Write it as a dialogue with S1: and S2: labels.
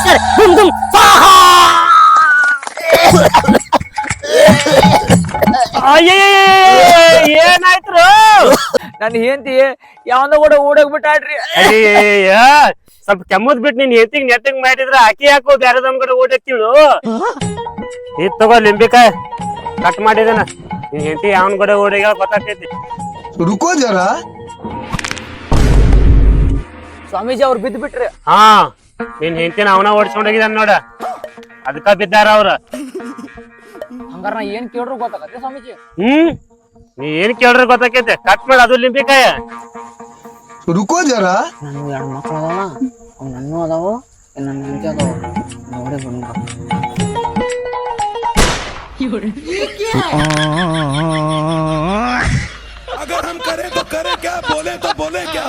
S1: ನಮಸ್ಕಾರ ದುಮ್ ದುಮ್ ಸ್ವಾಹಾ.
S2: ಏನಾಯ್ತ್ರು?
S3: ನನ್ ಹೆಂಡತಿ ಯಾವಂದ ಕೂಡ ಓಡೋಗ್ಬಿಟ್ಟಾಡ್ರಿ.
S2: ಸ್ವಲ್ಪ ಕೆಮ್ಮದ್ ಬಿಟ್ಟು ನೀನ್ ಹೆಂಡತಿಗ್ ನೆಟ್ಟಿಂಗ್ ಮಾಡಿದ್ರ ಆಕಿ ಯಾಕೋ ಬ್ಯಾರದಮ್ ಕಡೆ ಓಡಕ್ತಿಳು. ಇದ್ ತಗೋ ಲಿಂಬಿಕಾಯ್ ಕಟ್ ಮಾಡಿದನ. ನಿನ್ ಹೆಂಡತಿ ಯಾವನ್ ಕಡೆ ಓಡಿಗ ಗೊತ್ತಾಗ್ತೈತಿ.
S4: रुको जरा
S3: ಸ್ವಾಮೀಜಿ ಅವ್ರು ಬಿದ್ದು ಬಿಟ್ರಿ.
S2: ಹಾ ನಿನ್ ಹೆಂಡತಿನ ಅವನ ಓಡಿಸ್ಕೊಂಡೋಗಿದಾನ ನೋಡ, ಅದಕ್ಕ ಬಿದ್ದಾರ ಅವ್ರ.
S3: ಹಂಗಾರ ನಾ ಏನ್ ಕೇಳ್ರು ಗೊತ್ತಾಗತ್ತೆ ಸ್ವಾಮೀಜಿ.
S2: ನೀ ಏನ್ ಕೇಳ್ರ ಗೊತ್ತಾಕೈತೆ. ಕಟ್ ಮಾಡಿ ಅದು ಲಿಂಬಿಕಾಯ.
S4: रुको जरा
S3: ನಾನು 2 ಮಕ್ಳು ಅದಾವ, ಅವ್ ನನ್ನೂ ಅದಾವು, ನನ್ನ ಹೆಂಡತಿ ಅದಾವ. ನೋಡಿ ಬಂದ
S5: अगर हम करें तो करें क्या, बोले तो बोले क्या.